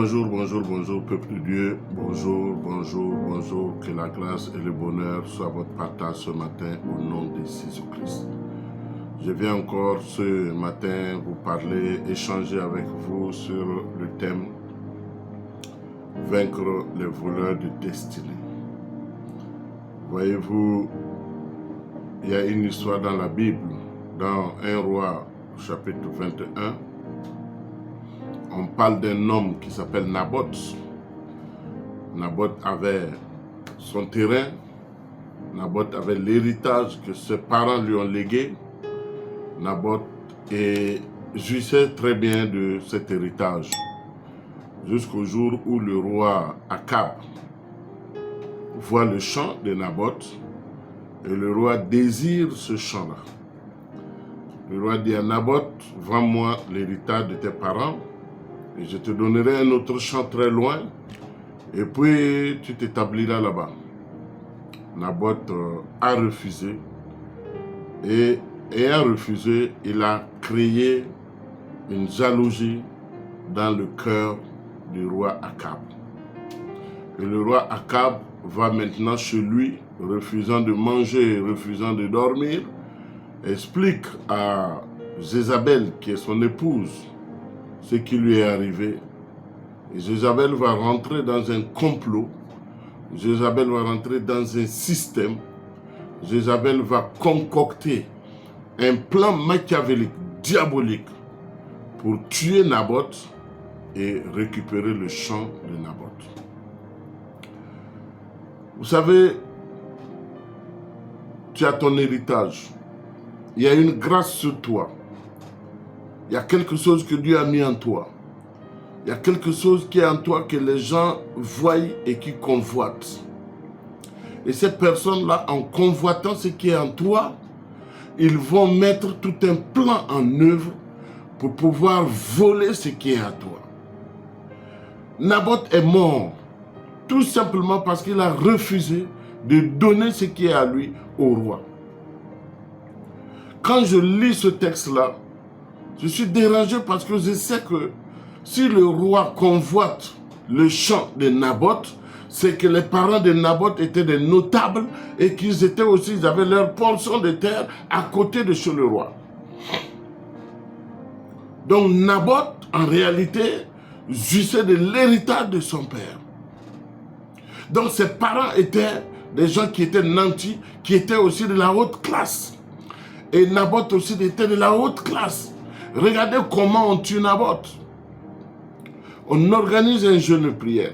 Bonjour, bonjour, bonjour, peuple de Dieu. Bonjour, bonjour, bonjour. Que la grâce et le bonheur soient votre partage ce matin au nom de Jésus-Christ. Je viens encore ce matin vous parler, échanger avec vous sur le thème « Vaincre les voleurs de destinée ». Voyez-vous, il y a une histoire dans la Bible, dans 1 Roi, chapitre 21. On parle d'un homme qui s'appelle Naboth. Naboth avait son terrain. Naboth avait l'héritage que ses parents lui ont légué. Naboth jouissait très bien de cet héritage. Jusqu'au jour où le roi Akab voit le champ de Naboth et le roi désire ce champ-là. Le roi dit à Naboth, vends-moi l'héritage de tes parents et je te donnerai un autre champ très loin et puis tu t'établiras là-bas. Naboth a refusé et ayant refusé, il a créé une jalousie dans le cœur du roi Akab. Et le roi Akab va maintenant chez lui, refusant de manger, refusant de dormir, explique à Jézabel, qui est son épouse, ce qui lui est arrivé. Et Jézabel va rentrer dans un complot, Jézabel va rentrer dans un système, Jézabel va concocter un plan machiavélique, diabolique, pour tuer Naboth et récupérer le champ de Naboth. Vous savez, tu as ton héritage. Il y a une grâce sur toi. Il y a quelque chose que Dieu a mis en toi. Il y a quelque chose qui est en toi que les gens voient et qui convoitent. Et ces personnes-là, en convoitant ce qui est en toi, ils vont mettre tout un plan en œuvre pour pouvoir voler ce qui est à toi. Naboth est mort tout simplement parce qu'il a refusé de donner ce qui est à lui au roi. Quand je lis ce texte-là, je suis dérangé parce que je sais que si le roi convoite le champ de Naboth, c'est que les parents de Naboth étaient des notables et qu'ils étaient aussi, ils avaient leur portion de terre à côté de chez le roi. Donc Naboth, en réalité, jouissait de l'héritage de son père. Donc ses parents étaient des gens qui étaient nantis, qui étaient aussi de la haute classe. Et Naboth aussi était de la haute classe. Regardez comment on tue Naboth. On organise un jeûne de prière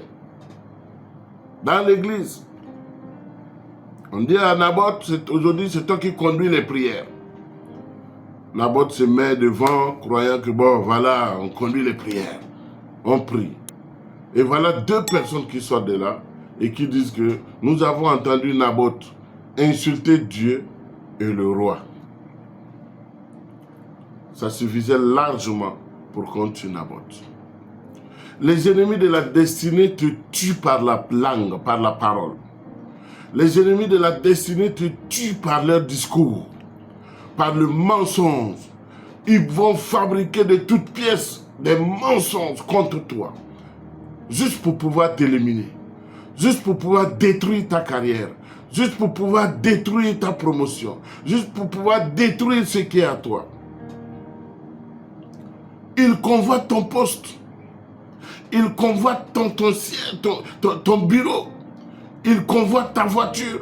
dans l'église. On dit à Naboth, aujourd'hui c'est toi qui conduis les prières. Naboth se met devant, croyant que bon, voilà, on conduit les prières. On prie. Et voilà deux personnes qui sortent de là et qui disent que nous avons entendu Naboth insulter Dieu et le roi. Ça suffisait largement pour qu'on tue Naboth. Les ennemis de la destinée te tuent par la langue, par la parole. Les ennemis de la destinée te tuent par leur discours, par le mensonge. Ils vont fabriquer de toutes pièces des mensonges contre toi, juste pour pouvoir t'éliminer, juste pour pouvoir détruire ta carrière, juste pour pouvoir détruire ta promotion, juste pour pouvoir détruire ce qui est à toi. Ils convoitent ton poste. Ils convoitent ton bureau. Ils convoitent ta voiture.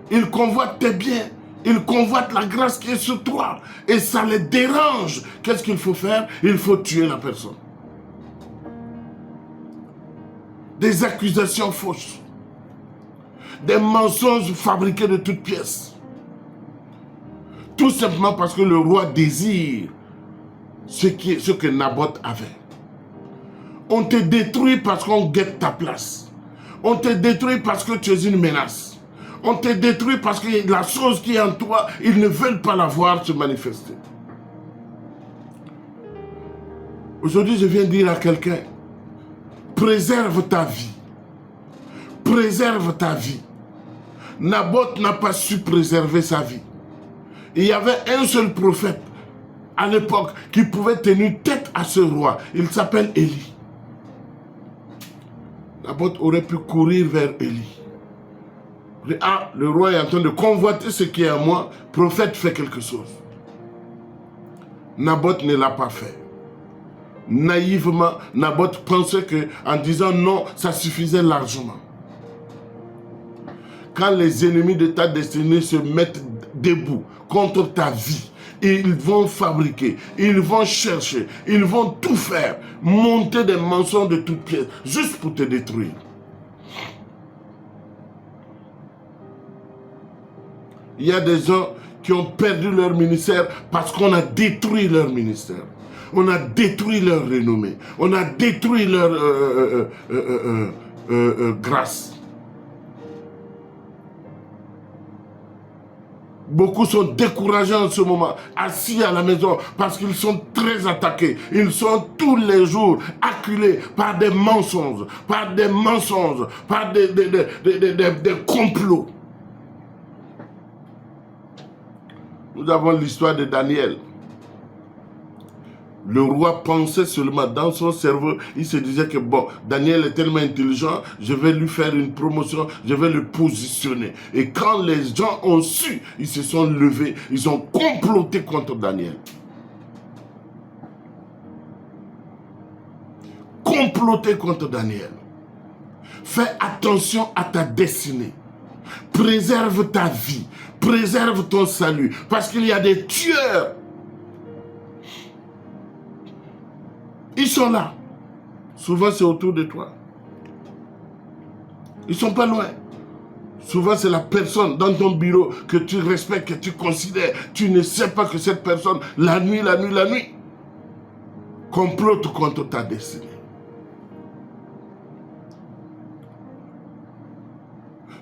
Ils convoitent tes biens. Ils convoitent la grâce qui est sur toi. Et ça les dérange. Qu'est-ce qu'il faut faire? Il faut tuer la personne. Des accusations fausses. Des mensonges fabriqués de toutes pièces. Tout simplement parce que le roi désire ce que Naboth avait. On te détruit parce qu'on guette ta place. On te détruit parce que tu es une menace. On te détruit parce que la chose qui est en toi, ils ne veulent pas la voir se manifester. Aujourd'hui, je viens dire à quelqu'un, préserve ta vie. Préserve ta vie. Naboth n'a pas su préserver sa vie. Il y avait un seul prophète à l'époque qui pouvait tenir tête à ce roi. Il s'appelle Élie. Naboth aurait pu courir vers Élie. Ah, le roi est en train de convoiter ce qui est à moi. Prophète, fait quelque chose. Naboth ne l'a pas fait. Naïvement, Naboth pensait qu'en disant non, ça suffisait largement. Quand les ennemis de ta destinée se mettent debout contre ta vie, ils vont fabriquer, ils vont chercher, ils vont tout faire, monter des mensonges de toutes pièces, juste pour te détruire. Il y a des gens qui ont perdu leur ministère parce qu'on a détruit leur ministère. On a détruit leur renommée. On a détruit leur grâce. Beaucoup sont découragés en ce moment, assis à la maison, parce qu'ils sont très attaqués. Ils sont tous les jours acculés par des mensonges, par des complots. Nous avons l'histoire de Daniel. Le roi pensait seulement dans son cerveau, il se disait que bon, Daniel est tellement intelligent, je vais lui faire une promotion, je vais le positionner. Et quand les gens ont su, ils se sont levés, ils ont comploté contre Daniel. Comploté contre Daniel. Fais attention à ta destinée. Préserve ta vie, préserve ton salut, parce qu'il y a des tueurs. Ils sont là. Souvent, c'est autour de toi. Ils ne sont pas loin. Souvent, c'est la personne dans ton bureau que tu respectes, que tu considères. Tu ne sais pas que cette personne, la nuit, complote contre ta destinée.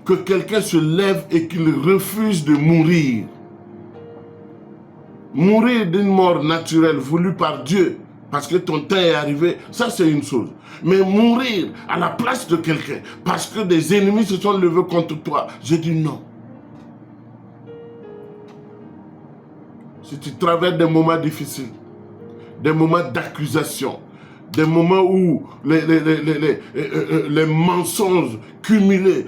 Que quelqu'un se lève et qu'il refuse de mourir. Mourir d'une mort naturelle voulue par Dieu, parce que ton temps est arrivé, ça c'est une chose. Mais mourir à la place de quelqu'un, parce que des ennemis se sont levés contre toi, je dis non. Si tu traverses des moments difficiles, des moments d'accusation, des moments où les mensonges cumulés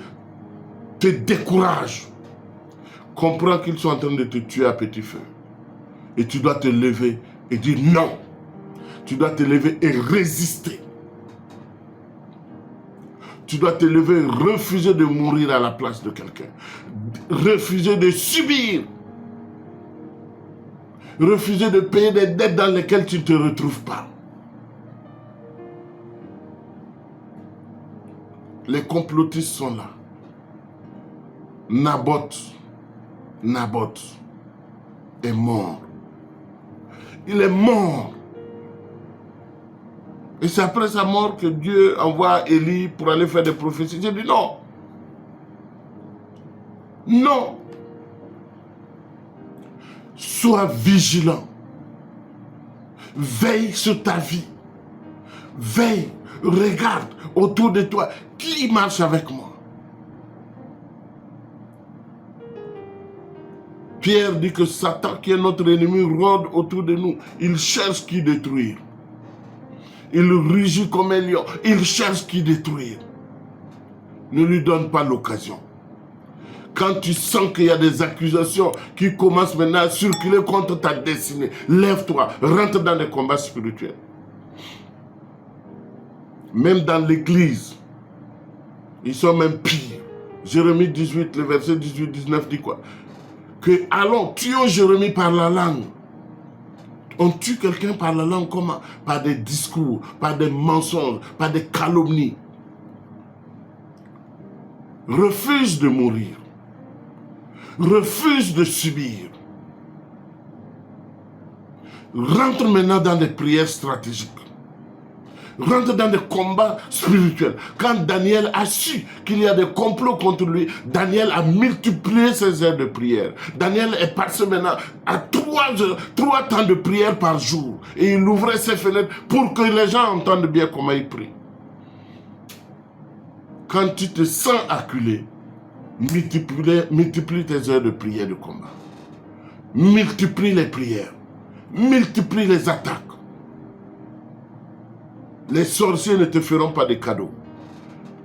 te découragent, comprends qu'ils sont en train de te tuer à petit feu. Et tu dois te lever et dire non. Tu dois te lever et résister. Tu dois te lever et refuser de mourir à la place de quelqu'un. Refuser de subir. Refuser de payer des dettes dans lesquelles tu ne te retrouves pas. Les complotistes sont là. Naboth est mort. Il est mort. Et c'est après sa mort que Dieu envoie Élie pour aller faire des prophéties. J'ai dit non. Non. Sois vigilant. Veille sur ta vie. Veille. Regarde autour de toi. Qui marche avec moi? Pierre dit que Satan, qui est notre ennemi, rôde autour de nous. Il cherche qui détruire. Il rugit comme un lion. Il cherche qui détruire. Ne lui donne pas l'occasion. Quand tu sens qu'il y a des accusations qui commencent maintenant à circuler contre ta destinée, lève-toi, rentre dans les combats spirituels. Même dans l'église, ils sont même pires. Jérémie 18, le verset 18-19 dit quoi? Que allons, tuons Jérémie par la langue. On tue quelqu'un par la langue comment? Par des discours, par des mensonges, par des calomnies. Refuse de mourir. Refuse de subir. Rentre maintenant dans des prières stratégiques. Rentre dans des combats spirituels. Quand Daniel a su qu'il y a des complots contre lui, Daniel a multiplié ses heures de prière. Daniel est passé maintenant à 3 temps de prière par jour. Et il ouvrait ses fenêtres pour que les gens entendent bien comment il prie. Quand tu te sens acculé, multiplie tes heures de prière de combat. Multiplie les prières. Multiplie les attaques. Les sorciers ne te feront pas de cadeaux.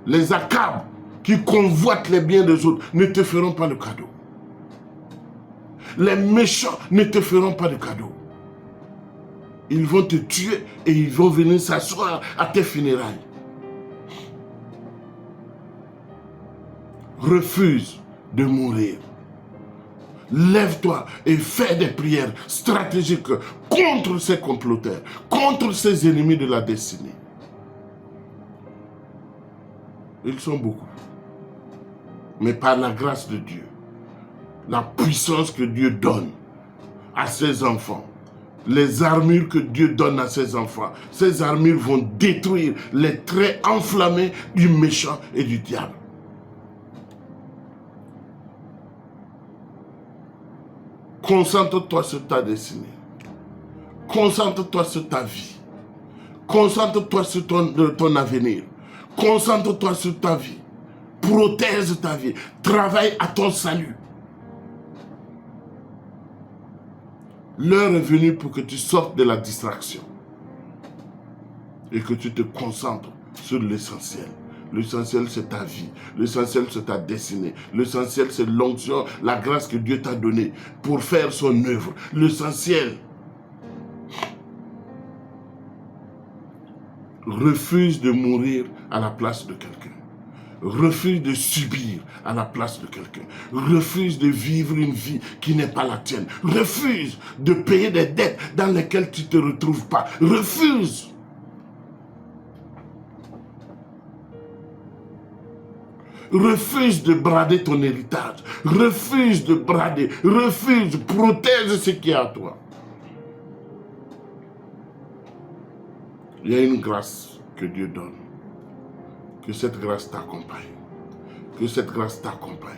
Les Akab qui convoitent les biens des autres ne te feront pas de cadeau. Les méchants ne te feront pas de cadeau. Ils vont te tuer et ils vont venir s'asseoir à tes funérailles. Refuse de mourir. Lève-toi et fais des prières stratégiques contre ces comploteurs, contre ces ennemis de la destinée. Ils sont beaucoup. Mais par la grâce de Dieu, la puissance que Dieu donne à ses enfants, les armures que Dieu donne à ses enfants, ces armures vont détruire les traits enflammés du méchant et du diable. Concentre-toi sur ta destinée. Concentre-toi sur ta vie. Concentre-toi sur ton avenir. Concentre-toi sur ta vie. Protège ta vie. Travaille à ton salut. L'heure est venue pour que tu sortes de la distraction et que tu te concentres sur l'essentiel. L'essentiel, c'est ta vie. L'essentiel, c'est ta destinée. L'essentiel, c'est l'onction, la grâce que Dieu t'a donnée pour faire son œuvre. L'essentiel. Refuse de mourir à la place de quelqu'un. Refuse de subir à la place de quelqu'un. Refuse de vivre une vie qui n'est pas la tienne. Refuse de payer des dettes dans lesquelles tu ne te retrouves pas. Refuse. Refuse de brader ton héritage. Refuse de brader. Refuse. Protège ce qui est à toi. Il y a une grâce que Dieu donne. Que cette grâce t'accompagne. Que cette grâce t'accompagne.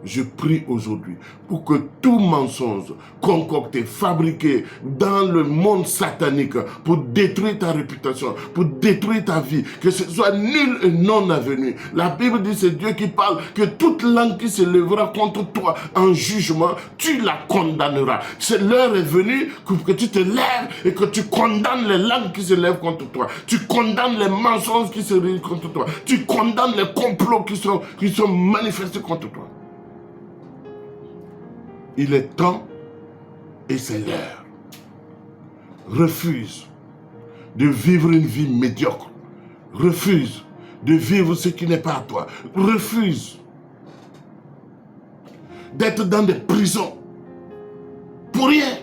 Je prie aujourd'hui pour que tout mensonge concocté, fabriqué dans le monde satanique pour détruire ta réputation, pour détruire ta vie, que ce soit nul et non avenu. La Bible dit, c'est Dieu qui parle, que toute langue qui se lèvera contre toi en jugement, tu la condamneras. L'heure est venue pour que tu te lèves et que tu condamnes les langues qui se lèvent contre toi. Tu condamnes les mensonges qui se lèvent contre toi. Tu condamnes les complots qui sont manifestés contre toi. Il est temps et c'est l'heure. Refuse de vivre une vie médiocre. Refuse de vivre ce qui n'est pas à toi. Refuse d'être dans des prisons pour rien.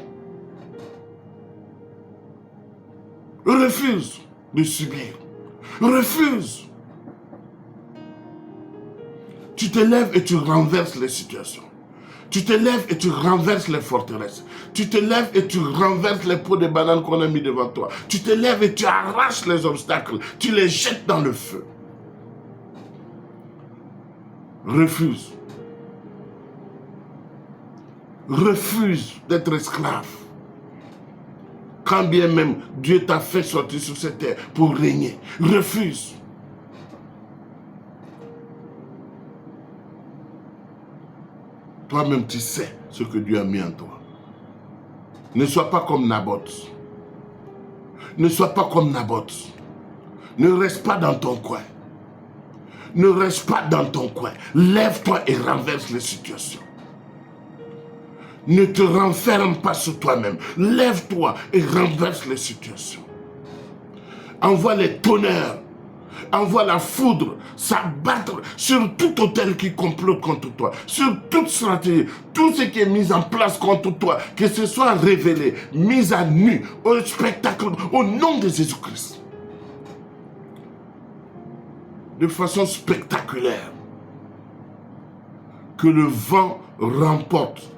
Refuse de subir. Refuse. Tu te lèves et tu renverses les situations. Tu te lèves et tu renverses les forteresses. Tu te lèves et tu renverses les pots de bananes qu'on a mis devant toi. Tu te lèves et tu arraches les obstacles. Tu les jettes dans le feu. Refuse. Refuse d'être esclave. Quand bien même Dieu t'a fait sortir sur cette terre pour régner. Refuse. Toi-même, tu sais ce que Dieu a mis en toi. Ne sois pas comme Naboth. Ne sois pas comme Naboth. Ne reste pas dans ton coin. Ne reste pas dans ton coin. Lève-toi et renverse les situations. Ne te renferme pas sur toi-même. Lève-toi et renverse les situations. Envoie les tonnerres. Envoie la foudre s'abattre sur tout hôtel qui complote contre toi, sur toute stratégie, tout ce qui est mis en place contre toi, que ce soit révélé, mis à nu, au spectacle, au nom de Jésus-Christ. De façon spectaculaire. Que le vent remporte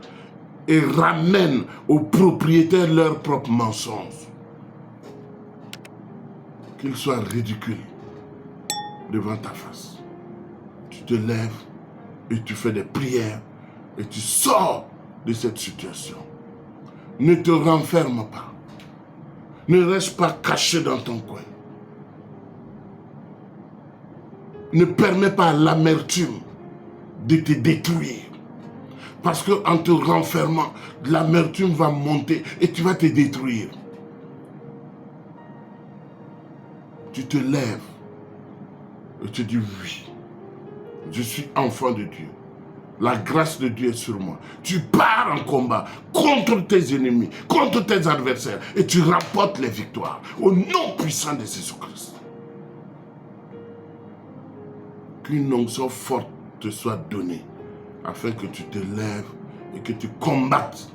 et ramène aux propriétaires leurs propres mensonges. Qu'ils soient ridicules devant ta face. Tu te lèves et tu fais des prières et tu sors de cette situation. Ne te renferme pas. Ne reste pas caché dans ton coin. Ne permets pas à l'amertume de te détruire. Parce qu'en te renfermant, l'amertume va monter et tu vas te détruire. Tu te lèves et tu dis oui. Je suis enfant de Dieu. La grâce de Dieu est sur moi. Tu pars en combat contre tes ennemis, contre tes adversaires, et tu remportes les victoires au nom puissant de Jésus-Christ. Qu'une onction forte te soit donnée afin que tu te lèves et que tu combattes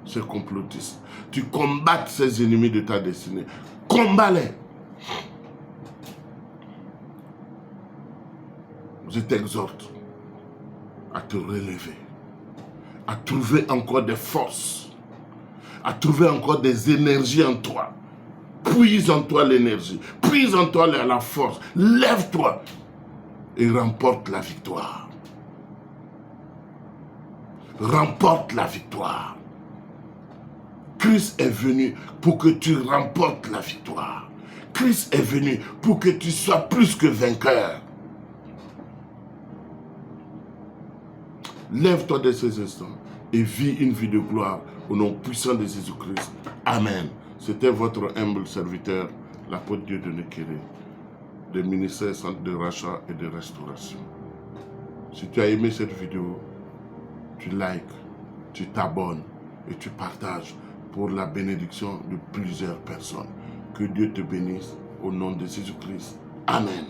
ces complotistes. Tu combattes ces ennemis de ta destinée. Combat-les. Je t'exhorte à te relever, à trouver encore des forces, à trouver encore des énergies en toi. Puise en toi l'énergie, puise en toi la force. Lève-toi et remporte la victoire. Remporte la victoire. Christ est venu pour que tu remportes la victoire. Christ est venu pour que tu sois plus que vainqueur. Lève-toi de ces instants et vis une vie de gloire au nom puissant de Jésus-Christ. Amen. C'était votre humble serviteur, l'apôtre Dieudonné Kéré, des ministères Centre de rachat et de restauration. Si tu as aimé cette vidéo, tu likes, tu t'abonnes et tu partages pour la bénédiction de plusieurs personnes. Que Dieu te bénisse au nom de Jésus-Christ. Amen.